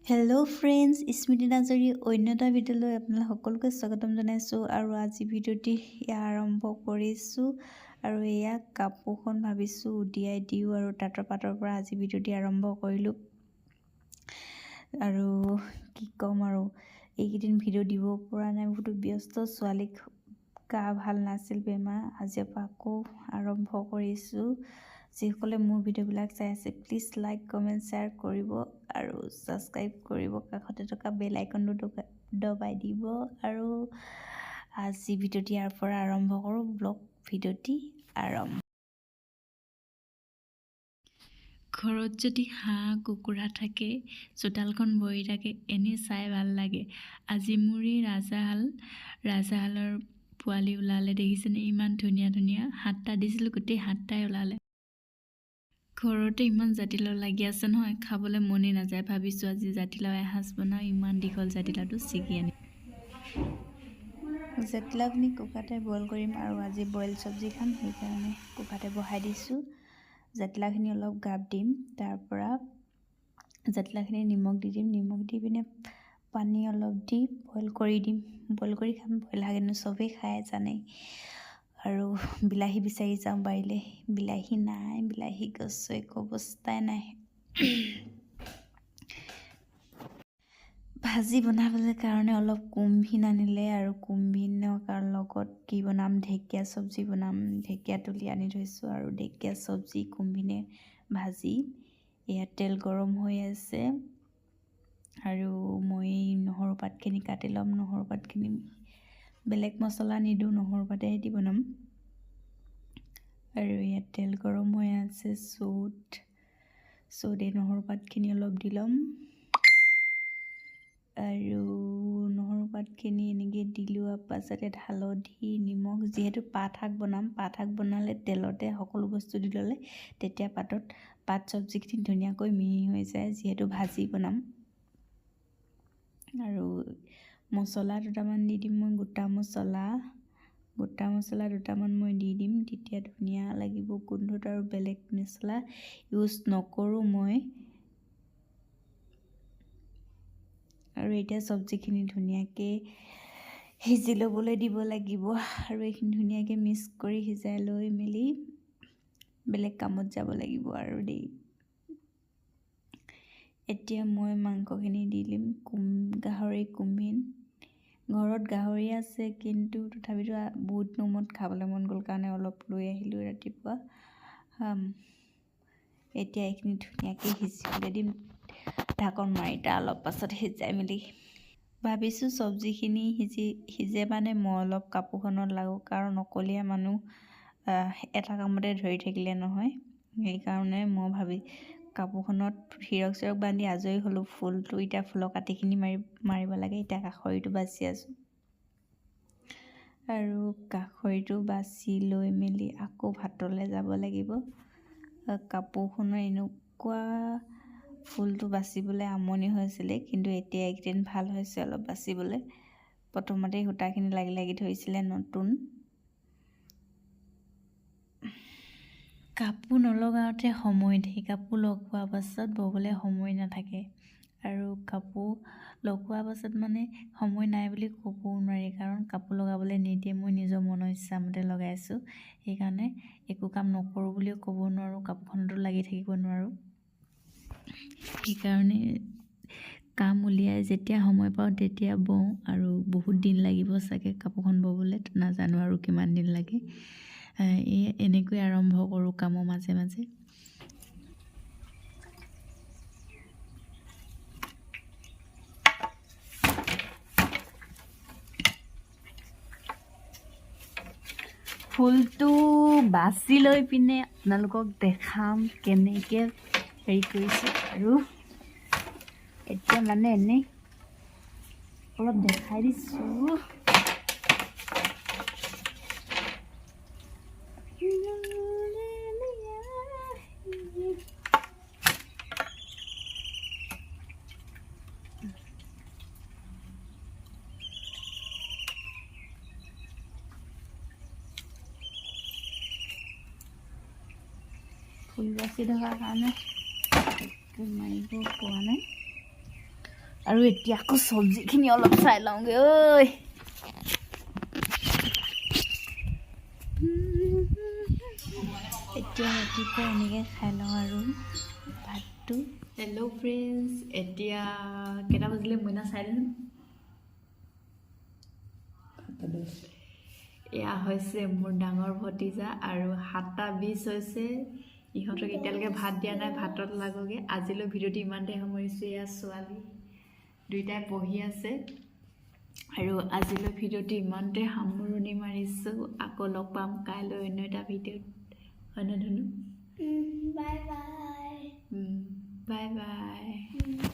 Hello' friends, স্মৃতি নাজৰী অন্য এটা ভিডিঅ'লৈ আপোনালোক সকলোকে স্বাগতম জনাইছোঁ। আৰু আজি ভিডিঅ'টি আৰম্ভ কৰিছোঁ। আৰু এয়া কাপোৰখন ভাবিছোঁ উলিয়াই দিওঁ আৰু তাঁতৰ পাতৰ পৰা আজি ভিডিঅ'টি আৰম্ভ কৰিলোঁ। আৰু কি ক'ম আৰু এইকেইদিন ভিডিঅ' দিব পৰা নাই, বহুতো ব্যস্ত। ছোৱালীক গা ভাল নাছিল, বেমাৰ। আজিৰ পৰা আকৌ আৰম্ভ কৰিছোঁ। যিসকলে মোৰ ভিডিঅ'বিলাক চাই আছে, প্লিজ লাইক কমেণ্ট শ্বেয়াৰ কৰিব আৰু ছাবস্ক্ৰাইব কৰিব, কাষতে থকা বেল আইকনটো দবাই দিব। আৰু আজি ভিডিঅ'টি ইয়াৰ পৰা আৰম্ভ কৰোঁ। ব্লগ ভিডিঅ'টি আৰম্ভ। ঘৰত যদি হাঁহ কুকুৰা থাকে, চোতালখন ভৰি থাকে, এনেই চাই ভাল লাগে। আজি মোৰ এই ৰাজাহালৰ পোৱালি ওলালে, দেখিছেনে? ইমান ধুনীয়া ধুনীয়া। 7টা দিছিলোঁ, গোটেই 7টাই ওলালে। ঘৰতে ইমান জাতিলাও লাগি আছে নহয়, খাবলৈ মনেই নাযায়। ভাবিছোঁ আজি জাতিলাও এসাঁজ বনাওঁ। ইমান দীঘল জাতিলাওটো ছিগি আনি জাতিলাওখিনি কুকাৰতে বইল কৰিম আৰু আজি বইল চব্জি খাম, সেইকাৰণে কুকাৰতে বহাই দিছোঁ। জাতিলাওখিনি অলপ গাপ দিম, তাৰ পৰা জাতিলাওখিনি নিমখ দি দিম। নিমখ দি পিনে পানী অলপ দি বইল কৰি দিম। বইল কৰি খাম, বইল শাকেনো চবেই খাই জানেই। আৰু বিলাহী বিচাৰি যাওঁ বাৰীলৈ, বিলাহী নাই। বিলাহী গছৰ একো অৱস্থাই নাই। ভাজি বনাবলৈ কাৰণে অলপ কোমভিন আনিলে, আৰু কোমভিনৰ লগত কি বনাম, ঢেকীয়া চব্জি বনাম। ঢেকীয়া তুলি আনি থৈছোঁ আৰু ঢেকীয়া চব্জি কোমভিনে ভাজি। এয়া তেল গৰম হৈ আছে আৰু মই নহৰু পাতখিনি কাটি ল'ম। নহৰু পাতখিনি বেলেগ মছলা নিদিওঁ, নহৰু পাতেহে দি বনাম। আৰু ইয়াত তেল গৰম হৈ আছে, চৌত এই নহৰু পাতখিনি অলপ দি ল'ম। আৰু নহৰু পাতখিনি এনেকৈ দি লোৱাৰ পাছত ইয়াত হালধি, নিমখ, যিহেতু পাত শাক বনাম, পাত শাক বনালে তেলতে সকলো বস্তু দি ল'লে তেতিয়া পাত চব্জিখিনি ধুনীয়াকৈ মিহি হৈ যায়, যিহেতু ভাজি বনাম। আৰু মছলা দুটামান দি দিম মই, গোটা মছলা দুটামান মই দি দিম, তেতিয়া ধুনীয়া লাগিব গোন্ধটো। আৰু বেলেগ মছলা ইউজ নকৰোঁ মই। আৰু এতিয়া চব্জিখিনি ধুনীয়াকৈ সিজি ল'বলৈ দিব লাগিব। আৰু এইখিনি ধুনীয়াকৈ মিক্স কৰি সিজাই লৈ মেলি বেলেগ কামত যাব লাগিব আৰু দেই। এতিয়া মই মাংসখিনি দি দিম। গাহৰি কোমভিন। ঘৰত গাহৰি আছে, কিন্তু তথাপিতো বহুত দিনত খাবলৈ মন গ'ল কাৰণে অলপ লৈ আহিলোঁ ৰাতিপুৱা। এতিয়া এইখিনি ধুনীয়াকৈ সিজিবলৈ দিম, ঢাকন মাৰি। তাৰ অলপ পাছত সিজাই মেলি ভাবিছোঁ চব্জিখিনি সিজে মানে মই অলপ কাপোৰখনত লাগোঁ, কাৰণ অকলীয়া মানুহ এটা কামতে ধৰি থাকিলে নহয়। সেইকাৰণে মই কাপোৰখনত হিৰক চিৰক বান্ধি আজৰি হ'লোঁ। ফুলটো এতিয়া ফুলৰ কাঠিখিনি মাৰিব লাগে। এতিয়া কাষৰিটো বাচি আছোঁ, আৰু কাষৰিটো বাচি লৈ মেলি আকৌ ভাতলৈ যাব লাগিব। কাপোৰখনৰ এনেকুৱা ফুলটো বাচিবলৈ আমনি হৈছিলে, কিন্তু এতিয়া এইকেইদিন ভাল হৈছে অলপ বাচিবলৈ। প্ৰথমতে সূতাখিনি লাগি ধৰিছিলে নতুন। কাপোৰ নলগাওঁতে সময় দিয়ে, কাপোৰ লগোৱাৰ পাছত ব'বলৈ সময় নাথাকে। আৰু কাপোৰ লগোৱাৰ পাছত মানে সময় নাই বুলি ক'বও নোৱাৰি, কাৰণ কাপোৰ লগাবলৈ নিদিয়ে। মই নিজৰ মনৰ ইচ্ছামতে লগাইছোঁ, সেইকাৰণে একো কাম নকৰোঁ বুলিও ক'ব নোৱাৰোঁ, কাপোৰখনতো লাগি থাকিব নোৱাৰোঁ। সেইকাৰণে কাম উলিয়াই যেতিয়া সময় পাওঁ তেতিয়া বওঁ। আৰু বহুত দিন লাগিব চাগে কাপোৰখন ব'বলৈ, নাজানো আৰু কিমান দিন লাগে। এনেকৈ আৰম্ভ কৰোঁ কামৰ মাজে মাজে। ফুলটো বাছি লৈ পিনে আপোনালোকক দেখাম কেনেকৈ হেৰি কৰিছোঁ। আৰু এতিয়া মানে এনেই অলপ দেখাই দিছোঁ। ফুল বাচি থকাৰ কাৰণে মাৰিব পৰা নাই। আৰু এতিয়া আকৌ চব্জিখিনি অলপ চাই লওঁগৈ ঐ এতিয়া ৰাতিপুৱা এনেকৈ খাই লওঁ আৰু ভাতটো হেল্ল' ফ্ৰেণ্ডছ এতিয়া কেইটা বাজিলে মইনা চাই দিম এয়া হৈছে মোৰ ডাঙৰ ভতিজা আৰু 7:20 হৈছে ইহঁতক এতিয়ালৈকে ভাত দিয়া নাই ভাতত লাগোগে আজিলৈ ভিডিঅ'টো ইমানতে সামৰিছোঁ এয়া ছোৱালী দুইটাই পঢ়ি আছে আৰু আজিলৈ ভিডিঅ'টো ইমানতে সামৰণি মাৰিছোঁ আকৌ লগ পাম কাইলৈ অন্য এটা ভিডিঅ'ত হয় ন ধনু বাই বাই বাই বাই